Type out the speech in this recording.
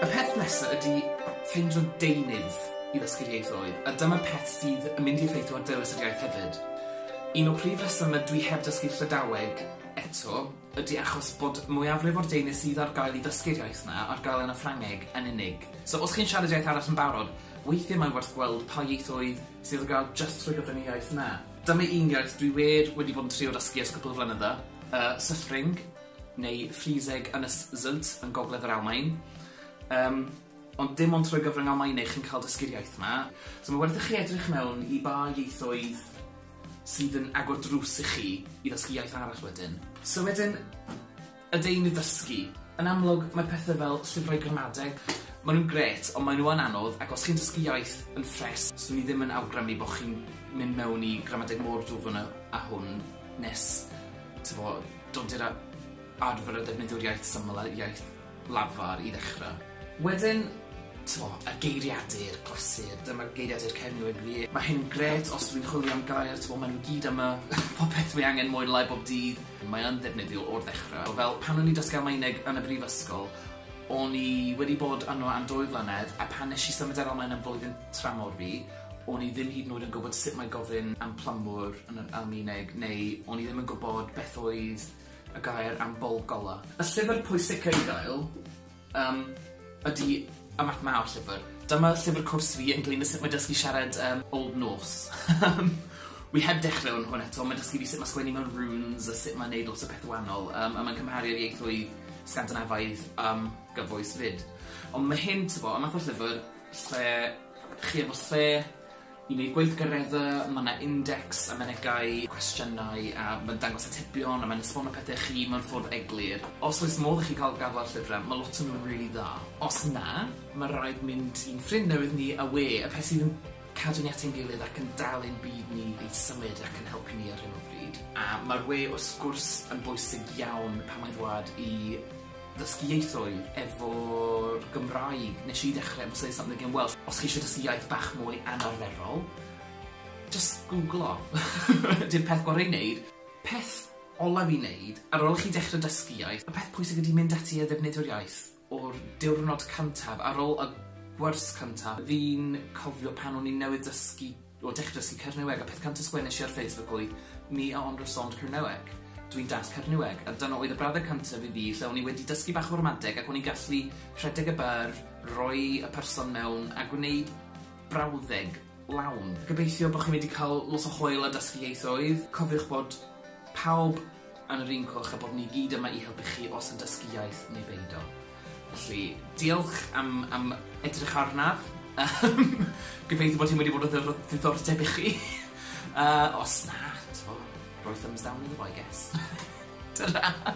Y peth nesaf ydy ffeindio deunydd i ddysgu'r ieithoedd, a dyma peth sydd yn mynd i effeithio ar dywys yr iaith hefyd. Un o prif resymau dwi heb dysgu Llydaweg eto ydy achos bod mwyafrif o'r deunydd sydd ar gael i ddysgu'r iaith yna ar gael yn y Ffrangeg yn unig. So os chi'n siarad iaith arall yn barod, weithiau mae'n werth gweld pa ieithoedd sydd ar gael just trwy gyfrwng y iaith yna. Dyma un iaith dwi wedi bod yn trio dysgu ers cwpl o flynydda, Sythring, neu Frieseg Ynys Zult yn gogledd yr Almaen. Ond dim ond trwy gyfrwng Almaeneg chi'n cael dysgu'r iaith yma. So mae werth i chi edrych mewn i ba ieithoedd sydd yn agor drws i chi i ddysgu iaith arall wedyn. So wedyn, y deunydd dysgu. Yn amlwg, mae pethau fel llyfrau gramadeg. Maen nhw'n gret, ond maen nhw yn anodd, ac os chi'n dysgu iaith yn ffres, swn i ddim yn awgrymu bod chi'n mynd mewn i gramadeg mor dwfn a hwn nes, dod i'r arfer o defnyddio'r iaith syml a iaith lafar i ddechrau. Wedyn, y geiriadur glasur, dyma'r geiriadur Cernywieg fi. Mae hyn gret os dwi'n chwilio am gair, maen nhw gyd yma, popeth fi angen mwy lai bob dydd. Mae yn ddefnyddiol o'r ddechrau. Fel pan o'n i dysgu Almaeneg yn y brifysgol, o'n i wedi bod yno am 2 flynedd, a pan nes i symud ar Almaen yn flwyddyn tramor fi, o'n i ddim hyd yn oed yn gwybod sut mae gofyn am plymwr yn yr Almaeneg, neu o'n i ddim yn gwybod beth oedd y gair am bol gola. Y llyfr pwysica i gael ydy y Math Mawr llyfr. Dyma llyfr cwrs fi ynglŷn â sut mae dysgu siarad Old Norse. Wi heb dechrau yn hwn eto, mae'n dysgu fi sut mae sgwennu mewn runes a sut mae'n neud lot o peth wahanol, a mae'n cymharu'r ieithoedd Sgandinafaidd gyfoes fyd. Ond mae hyn, y math o llyfr lle chi efo lle i wneud gweithgareddau, mae yna index a menegau, cwestiynau, a mae'n dangos atebion, a mae'n esbonio pethau chi mewn ffordd eglur. Os oes modd i chi cael gafel llyfrau, mae lot o'n nhw'n rili dda. Os na, mae rhaid mynd i'n ffrind newydd ni a we, y peth sydd yn cadw ni at ein gilydd ac yn dal ein byd ni i symud ac yn helpu ni ar hyn o bryd. A mae'r we o sgwrs yn bwysig iawn pan mae'n ddwad i ddysgu ieithoedd efo'r Gymraeg. Nes i ddechrau efo say something in Welsh. Os chi eisiau dysgu iaith bach mwy anarferol, just googlo. Di'r peth gorau i wneud. Peth olaf i wneud, ar ôl i chi dechrau dysgu iaith, y peth pwysig ydy mynd ati a ddefnyddio'r iaith o'r diwrnod cyntaf, ar ôl y gwers cyntaf. Fi'n cofio pan o'n i'n newydd dysgu, o dechrau dysgu Cernywieg, a peth cyntaf sgwennes i ar Facebook oedd mi a understand Cernywieg. Dwi'n das Cernywieg, a dyna oedd y braddau cyntaf i fi, lle o'n i wedi dysgu bach o ramadeg ac o'n i'n gallu rhedeg y bar, rhoi y person mewn a gwneud brawddeg lawn. Gobeithio bod chi'n wedi cael lot o hwyl a dysgu ieithoedd. Cofiwch bod pawb yn yr un cwch a bod ni gyd yma i helpu chi os yn dysgu iaith neu beido. Felly, diolch am edrych arnaf. Gobeithio bod ti'n wedi bod yn ddiddordeb i chi. Os na, rhoi thumbs down iddo fo, I guess. Ta-ra!